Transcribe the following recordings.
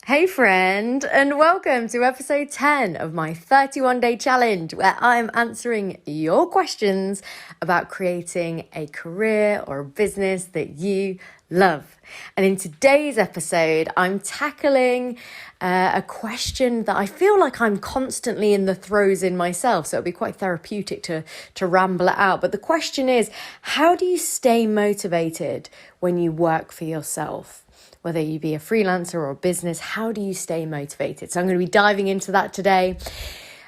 Hey friend, and welcome to episode 10 of my 31-day challenge where I'm answering your questions about creating a career or a business that you love. And in today's episode, I'm tackling a question that I feel like I'm constantly in the throes in myself, so it'll be quite therapeutic to ramble it out. But the question is, how do you stay motivated when you work for yourself? Whether you be a freelancer or a business, how do you stay motivated? So I'm going to be diving into that today.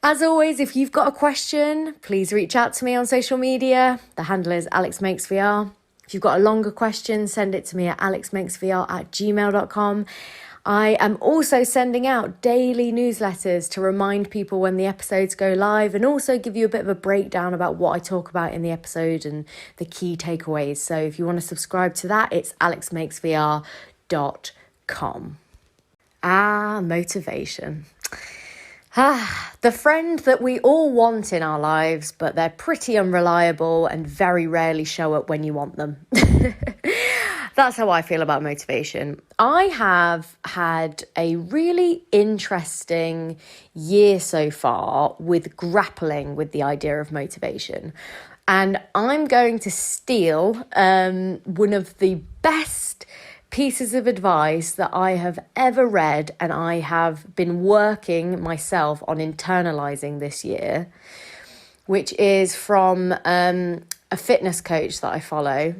As always, if you've got a question, please reach out to me on social media. The handle is AlexMakesVR. If you've got a longer question, send it to me at alexmakesvr@gmail.com. I am also sending out daily newsletters to remind people when the episodes go live and also give you a bit of a breakdown about what I talk about in the episode and the key takeaways. So if you want to subscribe to that, it's alexmakesvr.com. Motivation. The friend that we all want in our lives, but they're pretty unreliable and very rarely show up when you want them. That's how I feel about motivation. I have had a really interesting year so far with grappling with the idea of motivation. And I'm going to steal one of the best pieces of advice that I have ever read, and I have been working myself on internalizing this year, which is from a fitness coach that I follow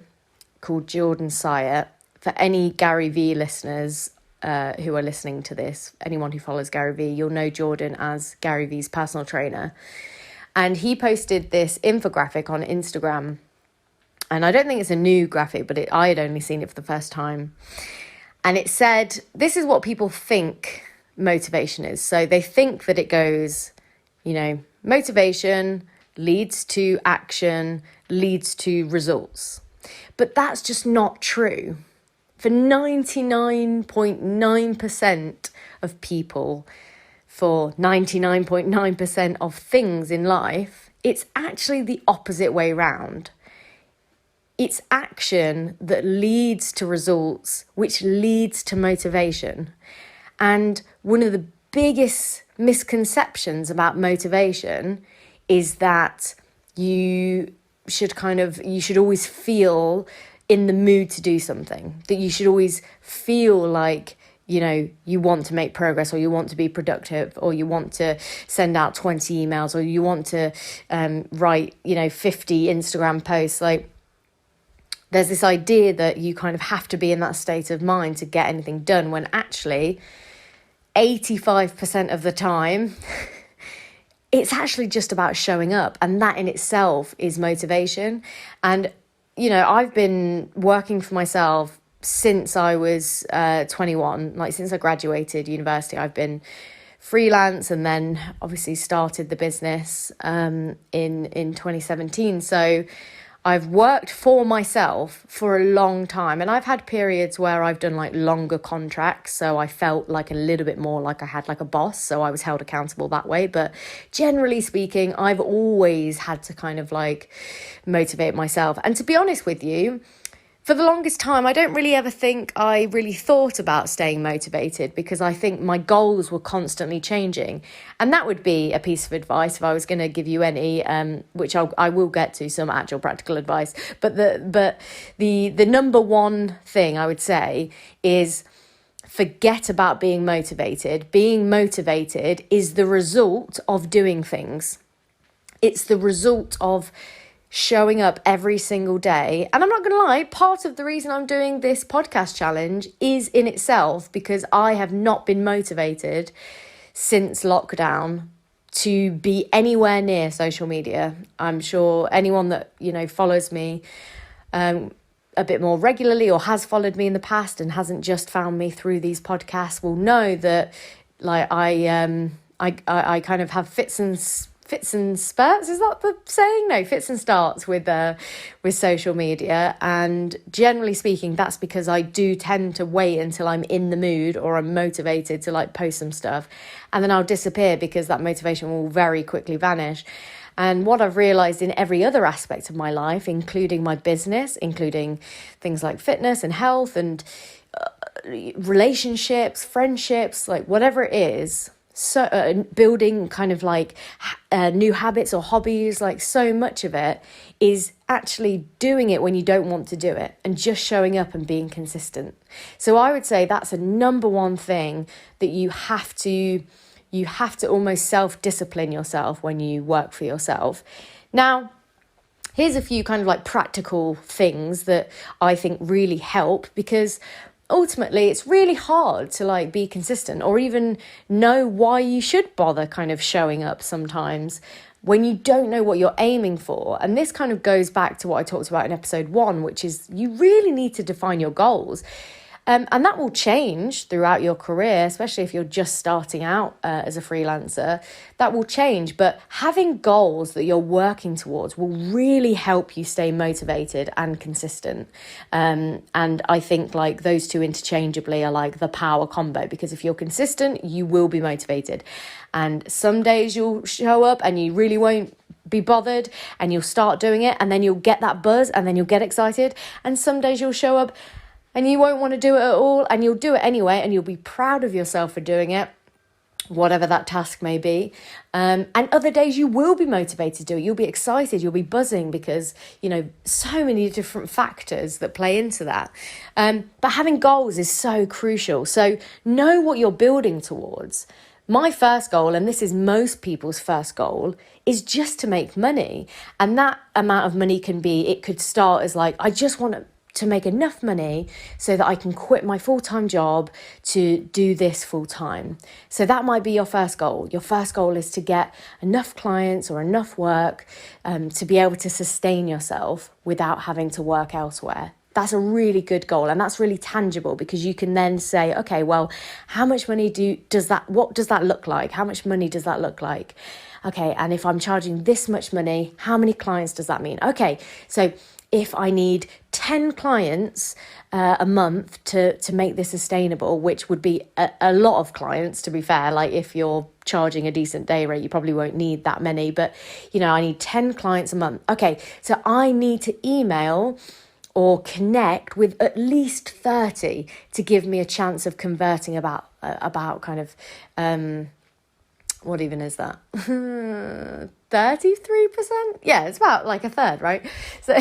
called Jordan Syatt. For any Gary Vee listeners who are listening to this, anyone who follows Gary Vee, you'll know Jordan as Gary Vee's personal trainer. And he posted this infographic on Instagram. And I don't think it's a new graphic, but I had only seen it for the first time. And it said, this is what people think motivation is. So they think that it goes, motivation leads to action, leads to results. But that's just not true. For 99.9% of people, for 99.9% of things in life, it's actually the opposite way round. It's action that leads to results, which leads to motivation. And one of the biggest misconceptions about motivation is that you should always feel in the mood to do something, that you should always feel like, you want to make progress, or you want to be productive, or you want to send out 20 emails, or you want to write, 50 Instagram posts. Like, there's this idea that you kind of have to be in that state of mind to get anything done, when actually 85% of the time, it's actually just about showing up. And that in itself is motivation. And, I've been working for myself since I was 21, like since I graduated university. I've been freelance and then obviously started the business in 2017. So I've worked for myself for a long time, and I've had periods where I've done like longer contracts, so I felt like a little bit more like I had like a boss, so I was held accountable that way. But generally speaking, I've always had to kind of like motivate myself. And to be honest with you, for the longest time, I don't really ever think I really thought about staying motivated, because I think my goals were constantly changing. And that would be a piece of advice if I was going to give you any, which I will get to some actual practical advice. But the number one thing I would say is forget about being motivated. Being motivated is the result of doing things. It's the result of showing up every single day. And I'm not going to lie, part of the reason I'm doing this podcast challenge is in itself because I have not been motivated since lockdown to be anywhere near social media. I'm sure anyone that, follows me a bit more regularly or has followed me in the past and hasn't just found me through these podcasts will know that like I kind of have fits and spurts, is that the saying? No, fits and starts with social media. And generally speaking, that's because I do tend to wait until I'm in the mood or I'm motivated to like post some stuff, and then I'll disappear because that motivation will very quickly vanish. And what I've realized in every other aspect of my life, including my business, including things like fitness and health and relationships, friendships, like whatever it is. So building kind of like new habits or hobbies, like so much of it is actually doing it when you don't want to do it and just showing up and being consistent. So I would say that's a number one thing that you have to almost self-discipline yourself when you work for yourself. Now, here's a few kind of like practical things that I think really help, because ultimately it's really hard to like be consistent or even know why you should bother kind of showing up sometimes when you don't know what you're aiming for. And this kind of goes back to what I talked about in episode 1, which is you really need to define your goals. And that will change throughout your career, especially if you're just starting out as a freelancer. That will change, but having goals that you're working towards will really help you stay motivated and consistent. And I think like those two interchangeably are like the power combo, because if you're consistent, you will be motivated. And some days you'll show up and you really won't be bothered, and you'll start doing it, and then you'll get that buzz, and then you'll get excited. And some days you'll show up and you won't want to do it at all, and you'll do it anyway, and you'll be proud of yourself for doing it, whatever that task may be. And other days you will be motivated to do it. You'll be excited, you'll be buzzing, because, you know, so many different factors that play into that. But having goals is so crucial. So know what you're building towards. My first goal, and this is most people's first goal, is just to make money. And that amount of money it could start as like, I just want to make enough money so that I can quit my full-time job to do this full-time. So that might be your first goal. Your first goal is to get enough clients or enough work to be able to sustain yourself without having to work elsewhere. That's a really good goal, and that's really tangible, because you can then say, okay, well, how much money what does that look like? How much money does that look like? Okay, and if I'm charging this much money, how many clients does that mean? Okay, so if I need 10 clients a month to make this sustainable, which would be a lot of clients, to be fair, like if you're charging a decent day rate, you probably won't need that many, but you know, I need 10 clients a month. Okay, so I need to email or connect with at least 30 to give me a chance of converting about kind of, what even is that? 33%? Yeah, it's about like a third, right? So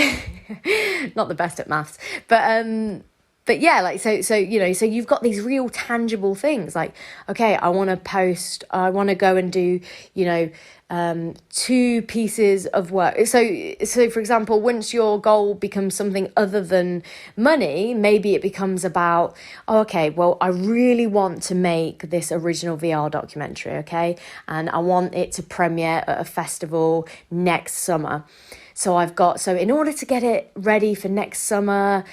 not the best at maths, but yeah, like, so, you know, so you've got these real tangible things like, okay, I want to go and do, you know, 2 pieces of work. So for example, once your goal becomes something other than money, maybe it becomes about, oh, okay, well, I really want to make this original VR documentary, okay? And I want it to premiere at a festival next summer. So in order to get it ready for next summer,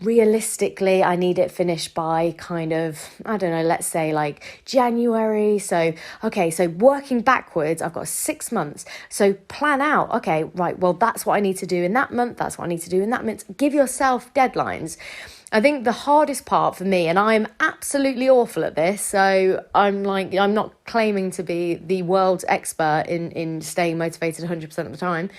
realistically, I need it finished by kind of, I don't know, let's say like January. So, okay, so working backwards, I've got 6 months. So plan out, okay, right, well, that's what I need to do in that month. That's what I need to do in that month. Give yourself deadlines. I think the hardest part for me, and I'm absolutely awful at this, so I'm not claiming to be the world's expert in staying motivated 100% of the time.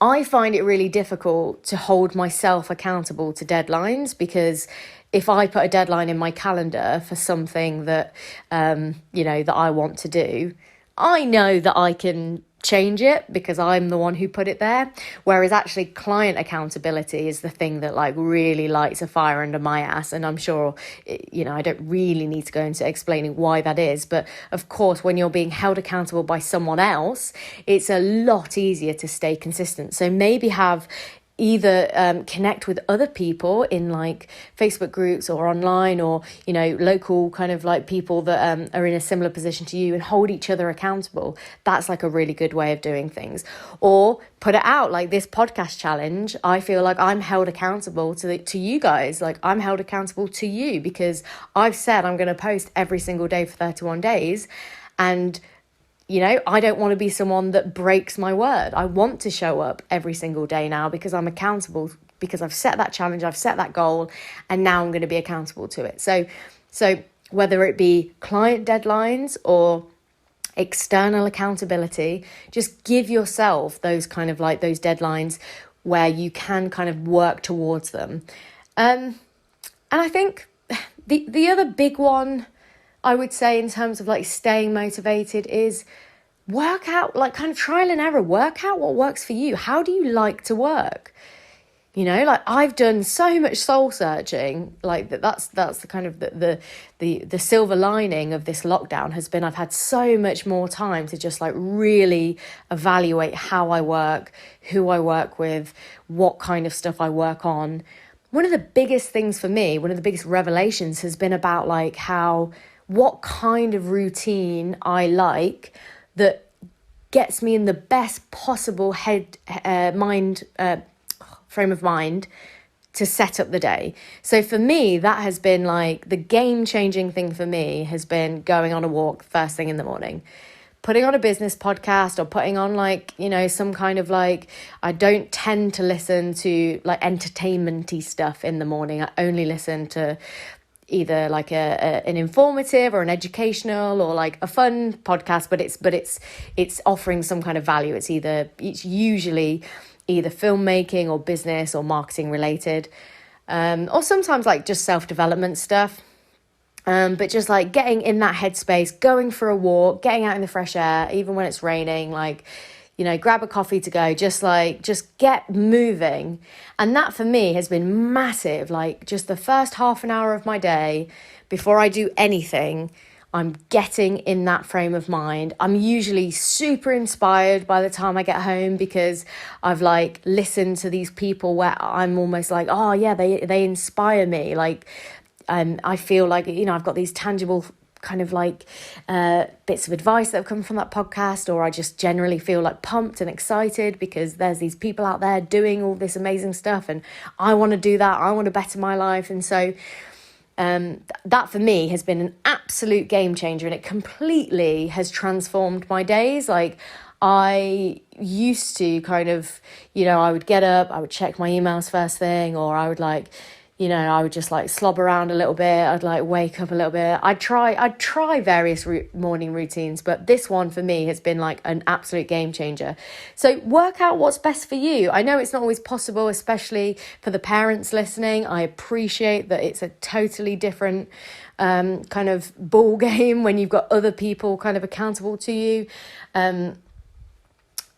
I find it really difficult to hold myself accountable to deadlines, because if I put a deadline in my calendar for something that, that I want to do, I know that I can change it because I'm the one who put it there. Whereas actually client accountability is the thing that like really lights a fire under my ass. And I'm sure, I don't really need to go into explaining why that is. But of course, when you're being held accountable by someone else, it's a lot easier to stay consistent. So maybe have either connect with other people in like Facebook groups or online, or local kind of like people that are in a similar position to you, and hold each other accountable. That's like a really good way of doing things. Or put it out, like this podcast challenge. I feel like I'm held accountable to you guys. Like I'm held accountable to you because I've said I'm going to post every single day for 31 days, and I don't want to be someone that breaks my word. I want to show up every single day now because I'm accountable, because I've set that challenge, I've set that goal, and now I'm going to be accountable to it. So whether it be client deadlines or external accountability, just give yourself those kind of like those deadlines where you can kind of work towards them. And I think the other big one I would say in terms of like staying motivated is work out, like kind of trial and error, work out what works for you. How do you like to work? You know, like I've done so much soul searching, like that's the kind of the silver lining of this lockdown has been I've had so much more time to just like really evaluate how I work, who I work with, what kind of stuff I work on. One of the biggest things for me, one of the biggest revelations has been about like what kind of routine I like that gets me in the best possible frame of mind to set up the day. So for me, that has been like the game-changing thing for me has been going on a walk first thing in the morning, putting on a business podcast or putting on like, you know, some kind of like, I don't tend to listen to like entertainment-y stuff in the morning. I only listen to either like an informative or an educational or like a fun podcast, but it's offering some kind of value. It's usually either filmmaking or business or marketing related, or sometimes like just self-development stuff. But just like getting in that headspace, going for a walk, getting out in the fresh air, even when it's raining, like, you know, grab a coffee to go, just get moving. And that for me has been massive. Like just the first half an hour of my day before I do anything, I'm getting in that frame of mind. I'm usually super inspired by the time I get home because I've like listened to these people where I'm almost like, oh yeah, they inspire me. Like, I feel like, you know, I've got these tangible kind of like bits of advice that have come from that podcast, or I just generally feel like pumped and excited because there's these people out there doing all this amazing stuff and I want to do that. I want to better my life. And so that for me has been an absolute game changer, and it completely has transformed my days. Like I used to kind of, you know, I would get up, I would check my emails first thing, or I would like, you know, I would just like slob around a little bit. I'd like wake up a little bit. I'd try various morning routines, but this one for me has been like an absolute game changer. So work out what's best for you. I know it's not always possible, especially for the parents listening. I appreciate that it's a totally different kind of ball game when you've got other people kind of accountable to you.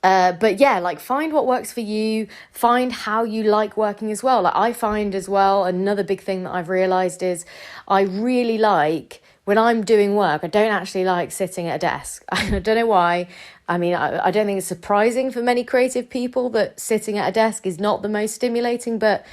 But yeah, like find what works for you, find how you like working as well. Like I find as well, another big thing that I've realized is I really like when I'm doing work, I don't actually like sitting at a desk. I don't know why. I mean, I don't think it's surprising for many creative people that sitting at a desk is not the most stimulating, but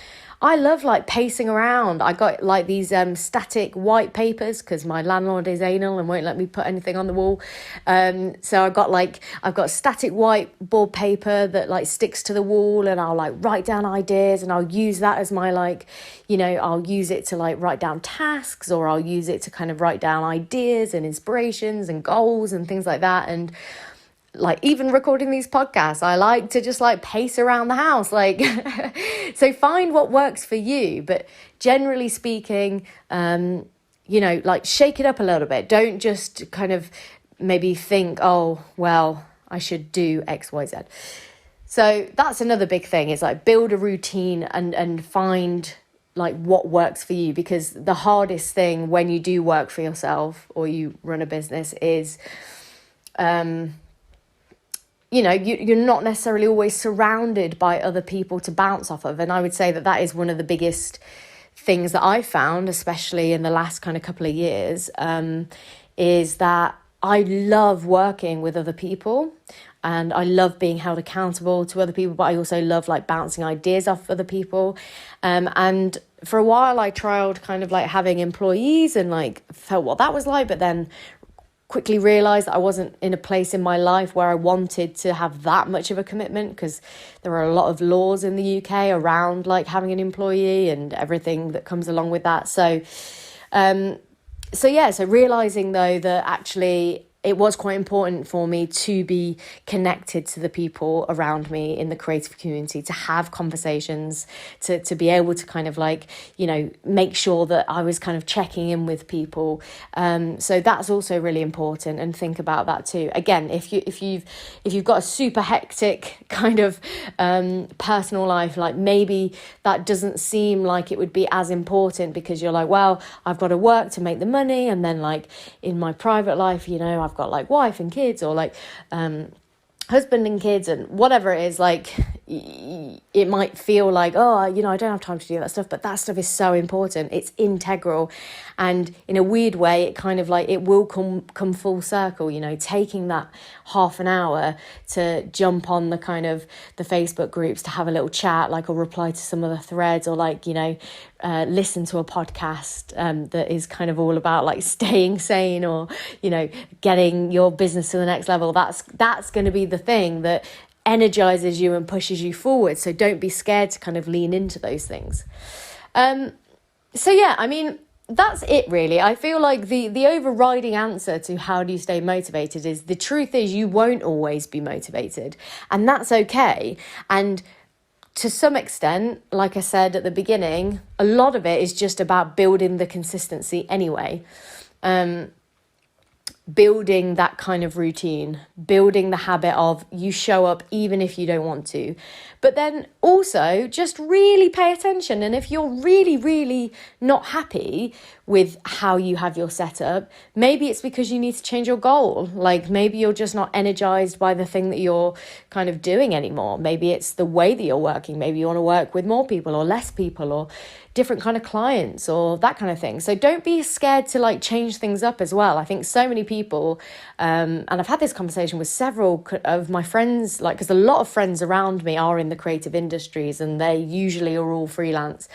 I love like pacing around. I got like these static white papers because my landlord is anal and won't let me put anything on the wall. So I've got static whiteboard paper that like sticks to the wall, and I'll like write down ideas, and I'll use that as my like, you know, I'll use it to like write down tasks, or I'll use it to kind of write down ideas and inspirations and goals and things like that. And like even recording these podcasts, I like to just like pace around the house, like so find what works for you. But generally speaking, you know, like shake it up a little bit. Don't just kind of maybe think, oh well, I should do XYZ. So that's another big thing, is like build a routine and find like what works for you, because the hardest thing when you do work for yourself or you run a business is you know, you're not necessarily always surrounded by other people to bounce off of. And I would say that is one of the biggest things that I've found, especially in the last kind of couple of years, is that I love working with other people and I love being held accountable to other people, but I also love like bouncing ideas off other people. And for a while I trialed kind of like having employees and like felt what that was like, but then quickly realised that I wasn't in a place in my life where I wanted to have that much of a commitment, because there are a lot of laws in the UK around like having an employee and everything that comes along with that. So realising though that actually it was quite important for me to be connected to the people around me in the creative community, to have conversations, to be able to kind of like, you know, make sure that I was kind of checking in with people. So that's also really important, and think about that too. Again, if you've got a super hectic kind of personal life, like maybe that doesn't seem like it would be as important, because you're like, well, I've got to work to make the money, and then like in my private life, you know, I've got like wife and kids, or like husband and kids, and whatever it is, like it might feel like, oh, you know, I don't have time to do that stuff, but that stuff is so important. It's integral. And in a weird way, it kind of like, it will come full circle, you know, taking that half an hour to jump on the kind of the Facebook groups to have a little chat, like, or reply to some of the threads, or like, you know, listen to a podcast that is kind of all about like staying sane, or, you know, getting your business to the next level. That's going to be the thing that energizes you and pushes you forward. So don't be scared to kind of lean into those things. So yeah, I mean, that's it really. I feel like the overriding answer to how do you stay motivated is, the truth is you won't always be motivated, and that's okay. And to some extent, like I said at the beginning, a lot of it is just about building the consistency anyway. Building that kind of routine, building the habit of you show up even if you don't want to. But then also just really pay attention. And if you're really, really not happy with how you have your setup, maybe it's because you need to change your goal. Like maybe you're just not energized by the thing that you're kind of doing anymore. Maybe it's the way that you're working. Maybe you want to work with more people or less people, or different kind of clients, or that kind of thing. So don't be scared to like change things up as well. I think so many people, and I've had this conversation with several of my friends, like, because a lot of friends around me are in the creative industries, and they usually are all freelance.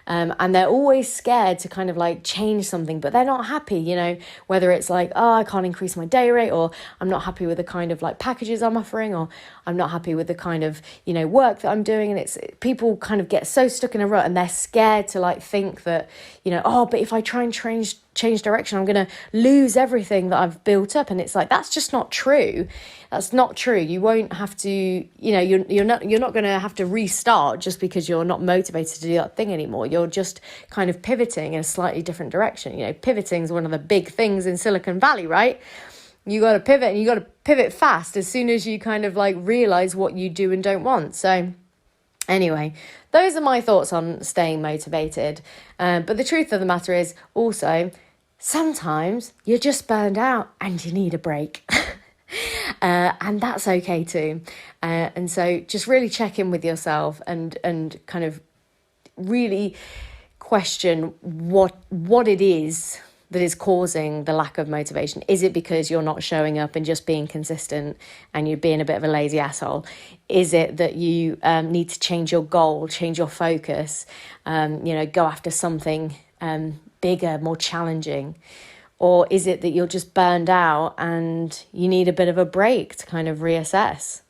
And they're always scared to kind of like change something, but they're not happy, you know, whether it's like, oh, I can't increase my day rate, or I'm not happy with the kind of like packages I'm offering, or I'm not happy with the kind of, you know, work that I'm doing. And it's, people kind of get so stuck in a rut, and they're scared to like think that, you know, oh, but if I try and change direction, I'm going to lose everything that I've built up. And it's like, that's just not true. That's not true. You won't have to, you know, you're not going to have to restart just because you're not motivated to do that thing anymore. You're just kind of pivoting in a slightly different direction. You know, pivoting is one of the big things in Silicon Valley, right? You got to pivot, and you got to pivot fast as soon as you kind of like realize what you do and don't want. So anyway, those are my thoughts on staying motivated. But the truth of the matter is also, sometimes you're just burned out and you need a break. And that's okay too. And so just really check in with yourself, and kind of really question what it is that is causing the lack of motivation. Is it because you're not showing up and just being consistent, and you're being a bit of a lazy asshole? Is it that you need to change your goal, change your focus, you know, go after something bigger, more challenging? Or is it that you're just burned out and you need a bit of a break to kind of reassess?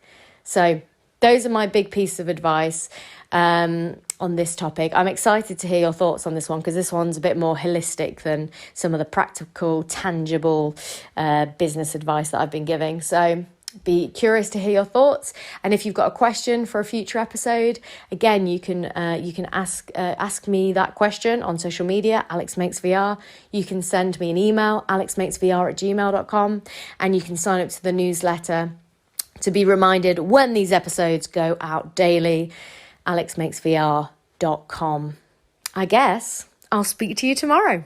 So those are my big pieces of advice on this topic. I'm excited to hear your thoughts on this one, because this one's a bit more holistic than some of the practical, tangible business advice that I've been giving. So be curious to hear your thoughts. And if you've got a question for a future episode, again, you can ask me that question on social media, AlexMakesVR. You can send me an email, alexmakesvr@gmail.com, and you can sign up to the newsletter to be reminded when these episodes go out daily, alexmakesvr.com. I guess I'll speak to you tomorrow.